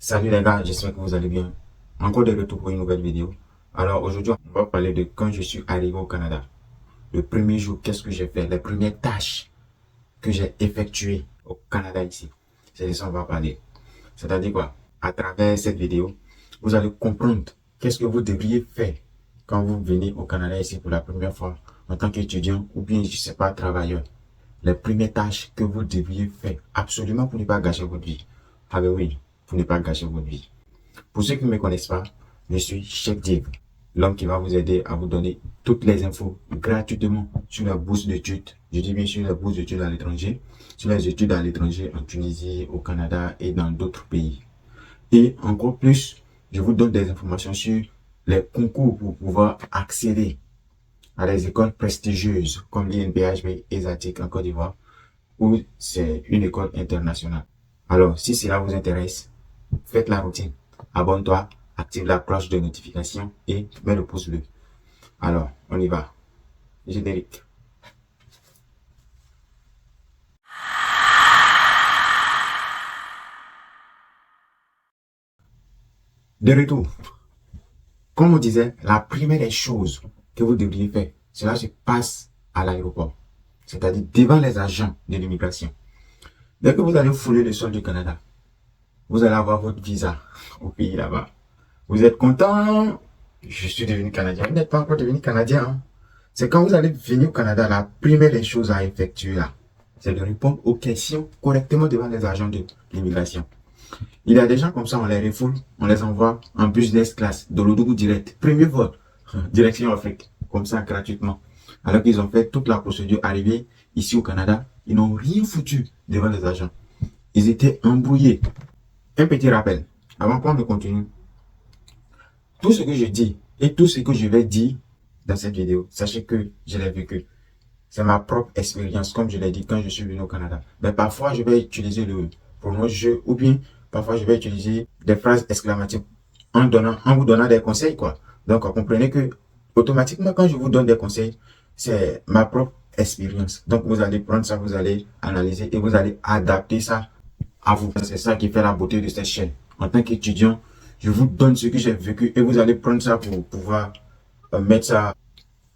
Salut les gars, j'espère que vous allez bien. Encore de retour pour une nouvelle vidéo. Alors aujourd'hui, on va parler de quand je suis arrivé au Canada. Le premier jour, qu'est-ce que j'ai fait? Les premières tâches que j'ai effectuées au Canada ici. C'est de ça qu'on va parler. C'est-à-dire quoi? À travers cette vidéo, vous allez comprendre qu'est-ce que vous devriez faire quand vous venez au Canada ici pour la première fois en tant qu'étudiant ou bien, je sais pas, travailleur. Les premières tâches que vous devriez faire absolument pour ne pas gâcher votre vie. Ah ben oui, pour ne pas gâcher votre vie. Pour ceux qui ne me connaissent pas, je suis Chef Div, l'homme qui va vous aider à vous donner toutes les infos gratuitement sur la bourse d'études. Je dis bien sur la bourse d'études à l'étranger, sur les études à l'étranger en Tunisie, au Canada et dans d'autres pays. Et encore plus, je vous donne des informations sur les concours pour pouvoir accéder à des écoles prestigieuses comme l'INPHB ESATIC en Côte d'Ivoire, où c'est une école internationale. Alors, si cela vous intéresse, faites la routine. Abonne-toi, active la cloche de notification et mets le pouce bleu. Alors, on y va. Générique. De retour. Comme on disait, la première des choses que vous devriez faire, cela se passe à l'aéroport. C'est-à-dire devant les agents de l'immigration. Dès que vous allez fouler le sol du Canada, vous allez avoir votre visa au pays là-bas. Vous êtes content? Je suis devenu Canadien. Vous n'êtes pas encore devenu Canadien. Hein? C'est quand vous allez venir au Canada, la première des choses à effectuer là, c'est de répondre aux questions correctement devant les agents de l'immigration. Il y a des gens comme ça, on les refoule, on les envoie en business class, de l'Oudougou direct. Premier vol, direction Afrique, comme ça gratuitement. Alors qu'ils ont fait toute la procédure arrivée ici au Canada, ils n'ont rien foutu devant les agents. Ils étaient embrouillés. Un petit rappel, avant qu'on ne continue. Tout ce que je dis et tout ce que je vais dire dans cette vidéo, sachez que je l'ai vécu. C'est ma propre expérience, comme je l'ai dit quand je suis venu au Canada. Mais parfois, je vais utiliser le pronom je ou bien parfois, je vais utiliser des phrases exclamatives en vous donnant des conseils, quoi. Donc, comprenez que automatiquement, quand je vous donne des conseils, c'est ma propre expérience. Donc, vous allez prendre ça, vous allez analyser et vous allez adapter ça à vous. C'est ça qui fait la beauté de cette chaîne. En tant qu'étudiant, je vous donne ce que j'ai vécu et vous allez prendre ça pour pouvoir mettre ça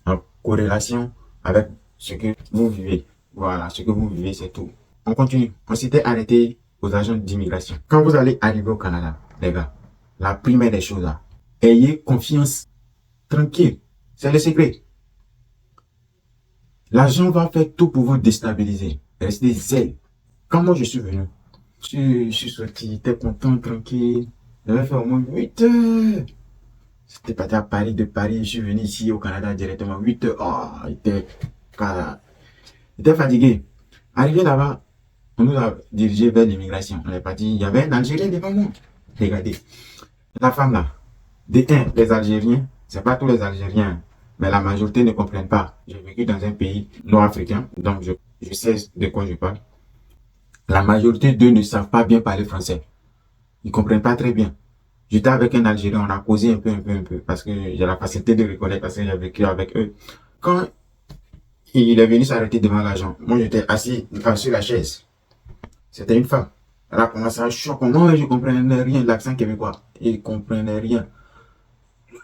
en corrélation avec ce que vous vivez. Voilà, ce que vous vivez, c'est tout. On continue. On s'était arrêté aux agents d'immigration. Quand vous allez arriver au Canada, les gars, la première des choses là, ayez confiance, tranquille. C'est le secret. L'agent va faire tout pour vous déstabiliser. Restez zen. Quand moi je suis venu, je suis sorti, j'étais content, tranquille. J'avais fait au moins 8 heures. J'étais parti à Paris, de Paris, je suis venu ici au Canada directement. 8 heures. Oh, j'étais fatigué. Arrivé là-bas, on nous a dirigé vers l'immigration. On est parti, il y avait un Algérien devant nous. Regardez. La femme là, les Algériens, c'est pas tous les Algériens, mais la majorité ne comprennent pas. J'ai vécu dans un pays nord-africain, donc je sais de quoi je parle. La majorité d'eux ne savent pas bien parler français. Ils comprennent pas très bien. J'étais avec un Algérien, on a causé un peu, parce que j'ai la facilité de reconnaître, parce que j'ai vécu avec eux. Quand il est venu s'arrêter devant l'agent, moi j'étais assis sur la chaise. C'était une femme. Elle a commencé à choquer. Non, je comprenais rien de l'accent québécois. Il comprenait rien.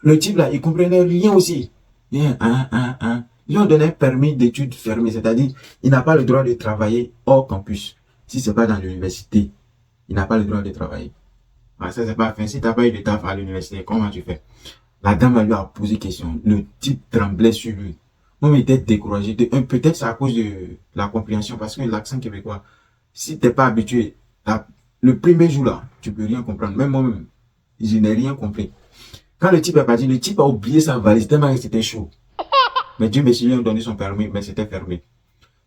Le type là, il comprenait rien aussi. Rien, hein. Ils lui ont donné un permis d'études fermé, c'est-à-dire, il n'a pas le droit de travailler hors campus. Si c'est pas dans l'université, il n'a pas le droit de travailler. Ah, ça, c'est pas fin. Si t'as pas eu de taf à l'université, comment tu fais? La dame lui a posé question. Le type tremblait sur lui. Moi, il était découragé. Peut-être c'est à cause de la compréhension, parce que l'accent québécois, si t'es pas habitué, le premier jour là, tu peux rien comprendre. Même moi-même, je n'ai rien compris. Quand le type est parti, le type a oublié sa valise tellement que c'était chaud. Mais Dieu merci, ils lui ont donné son permis, mais c'était fermé.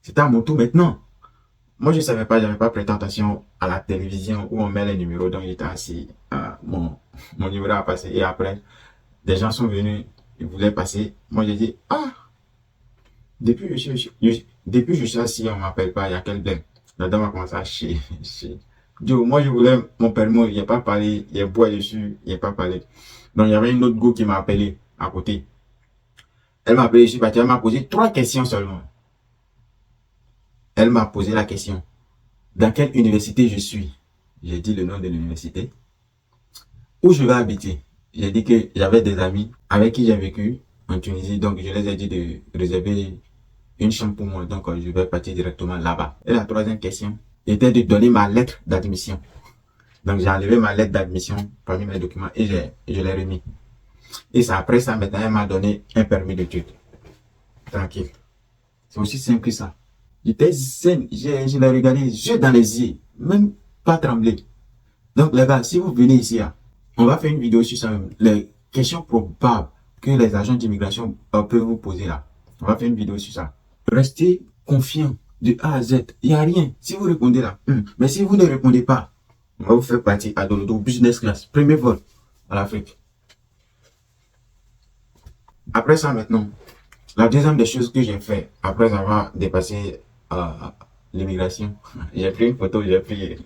C'était à mon tour maintenant. Moi, je savais pas, j'avais pas prêté attention à la télévision où on met les numéros, donc j'étais assis. Mon numéro a passé et après, des gens sont venus, ils voulaient passer. Moi, j'ai dit, ah, depuis je suis assis, on m'appelle pas, il y a quel blême. La dame a commencé à chier. Dieu, moi, je voulais mon permis, il n'y a pas parlé, il y a bois dessus, il n'y a pas parlé. Donc, il y avait une autre go qui m'a appelé à côté. Elle m'a appelé, je suis parti, elle m'a posé 3 questions seulement. Elle m'a posé la question, dans quelle université je suis? J'ai dit le nom de l'université. où je vais habiter. J'ai dit que j'avais des amis avec qui j'ai vécu en Tunisie, donc je les ai dit de réserver une chambre pour moi, donc je vais partir directement là-bas. Et la troisième question était de donner ma lettre d'admission. Donc j'ai enlevé ma lettre d'admission parmi mes documents et je l'ai remis. Et c'est après ça, maintenant, elle m'a donné un permis d'études. Tranquille. C'est aussi simple que ça. J'étais zen, je l'ai regardé, yeux dans les yeux, même pas tremblé. Donc les gars, si vous venez ici, on va faire une vidéo sur ça, les questions probables que les agents d'immigration peuvent vous poser là. On va faire une vidéo sur ça. Restez confiant de A à Z. Il n'y a rien. Si vous répondez là, mais si vous ne répondez pas, on va vous faire partir à Dolodo Business Class, premier vol à l'Afrique. Après ça maintenant, la deuxième des choses que j'ai fait après avoir dépassé l'immigration, j'ai pris une photo, j'ai fait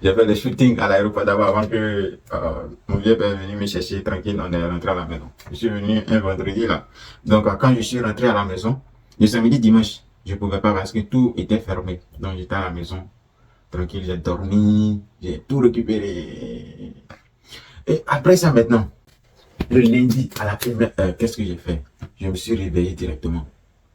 des shootings à l'aéroport d'abord avant que mon vieux père est venu me chercher tranquille, on est rentré à la maison. Je suis venu un vendredi là. Donc quand je suis rentré à la maison, le samedi, dimanche, je ne pouvais pas parce que tout était fermé. Donc j'étais à la maison, tranquille, j'ai dormi, j'ai tout récupéré. Et après ça maintenant, le lundi à la première heure, qu'est-ce que j'ai fait? Je me suis réveillé directement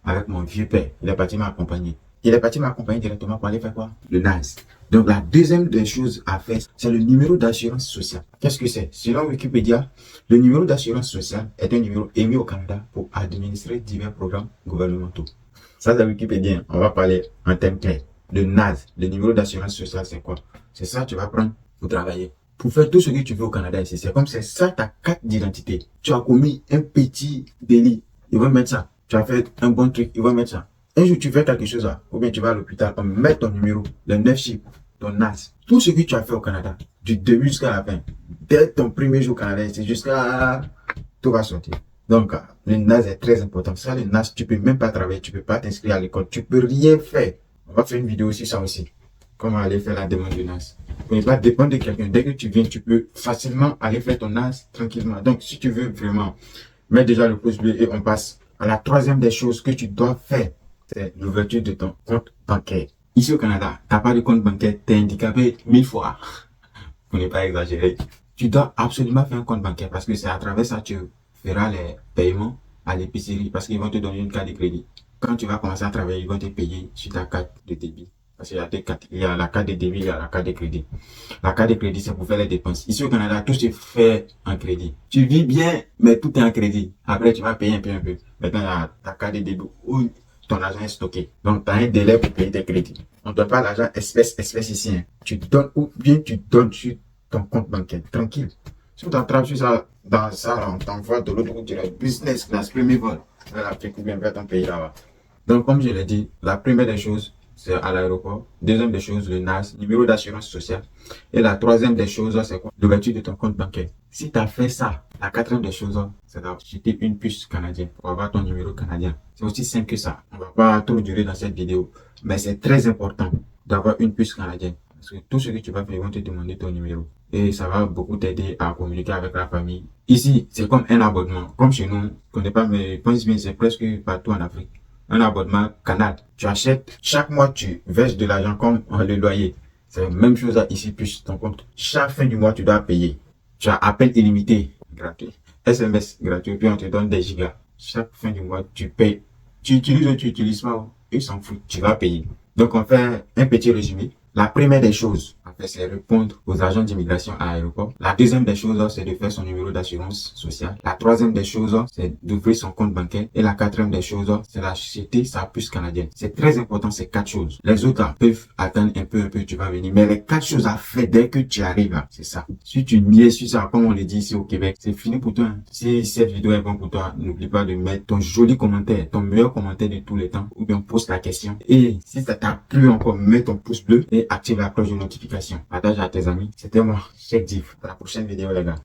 avec mon vieux père. Il est parti m'accompagner. Il est parti m'accompagner directement pour aller faire quoi? Le NAS. Donc la deuxième des choses à faire, c'est le numéro d'assurance sociale. Qu'est-ce que c'est? Selon Wikipédia, le numéro d'assurance sociale est un numéro émis au Canada pour administrer divers programmes gouvernementaux. Ça, c'est Wikipédia. On va parler en termes clairs. Le NAS, le numéro d'assurance sociale, c'est quoi? C'est ça que tu vas prendre pour travailler. Pour faire tout ce que tu veux au Canada ici, c'est comme c'est ça ta carte d'identité. Tu as commis un petit délit, ils vont mettre ça. Tu as fait un bon truc, ils vont mettre ça. Un jour, tu fais quelque chose là, ou bien tu vas à l'hôpital, on met ton numéro, le 9 chiffres, ton NAS. Tout ce que tu as fait au Canada, du début jusqu'à la fin, dès ton premier jour au Canada, c'est jusqu'à tout va sortir. Donc, le NAS est très important. Ça, le NAS, tu peux même pas travailler, tu peux pas t'inscrire à l'école, tu peux rien faire. On va faire une vidéo sur ça aussi. Comment aller faire la demande du NAS. Vous ne pas dépendre de quelqu'un. Dès que tu viens, tu peux facilement aller faire ton NAS tranquillement. Donc, si tu veux vraiment, mets déjà le pouce bleu et on passe à la troisième des choses que tu dois faire. C'est l'ouverture de ton compte bancaire. Ici au Canada, tu n'as pas de compte bancaire, tu es handicapé 1000 fois. Pour ne pas exagérer. Tu dois absolument faire un compte bancaire parce que c'est à travers ça que tu feras les paiements à l'épicerie parce qu'ils vont te donner une carte de crédit. Quand tu vas commencer à travailler, ils vont te payer sur ta carte de débit. Parce qu'il y a deux cartes. Il y a la carte de débit, il y a la carte de crédit. La carte de crédit, c'est pour faire les dépenses. Ici au Canada, tout se fait en crédit. Tu vis bien, mais tout est en crédit. Après, tu vas payer un peu. Maintenant, il y a ta carte de débit où ton argent est stocké. Donc, tu as un délai pour payer tes crédits. On ne donne pas l'argent espèce ici. Hein. Tu donnes ou bien tu donnes sur ton compte bancaire. Tranquille. Si tu entraves sur ça, dans ça, on t'envoie de l'autre côté, business class, premier vol, vers l'Afrique ou bien vers ton pays là-bas. Donc, comme je l'ai dit, la première des choses, c'est à l'aéroport. Deuxième des choses, le NAS, numéro d'assurance sociale. Et la troisième des choses, c'est quoi? L'ouverture de ton compte bancaire. Si tu as fait ça, la quatrième des choses, c'est d'acheter une puce canadienne pour avoir ton numéro canadien. C'est aussi simple que ça. On va pas trop durer dans cette vidéo, mais c'est très important d'avoir une puce canadienne. Parce que tout ce que tu vas faire, ils vont te demander ton numéro. Et ça va beaucoup t'aider à communiquer avec la famille. Ici, c'est comme un abonnement. Comme chez nous, je connais pas, mais je pense bien, c'est presque partout en Afrique. Un abonnement Canal. Tu achètes, chaque mois, tu verses de l'argent comme le loyer. C'est la même chose ici, plus ton compte. Chaque fin du mois, tu dois payer. Tu as appel illimité, gratuit. SMS gratuit, puis on te donne des gigas. Chaque fin du mois, tu payes. Tu utilises ou tu utilises pas, ils s'en foutent, tu vas payer. Donc, on fait un petit résumé. La première des choses, en fait, c'est répondre aux agents d'immigration à l'aéroport. La deuxième des choses, c'est de faire son numéro d'assurance sociale. La troisième des choses, c'est d'ouvrir son compte bancaire. Et la quatrième des choses, c'est d'acheter sa puce canadienne. C'est très important, ces quatre choses. Les autres, là, peuvent attendre un peu, tu vas venir. Mais les quatre choses à faire dès que tu arrives, là, c'est ça. Si tu niais sur ça, comme on le dit ici au Québec, c'est fini pour toi. Hein. Si cette vidéo est bonne pour toi, n'oublie pas de mettre ton joli commentaire, ton meilleur commentaire de tous les temps, ou bien pose la question. Et si ça t'a plu encore, mets ton pouce bleu et active la cloche de notification. Partage à tes amis. C'était moi, Cheikh Div. À la prochaine vidéo, les gars.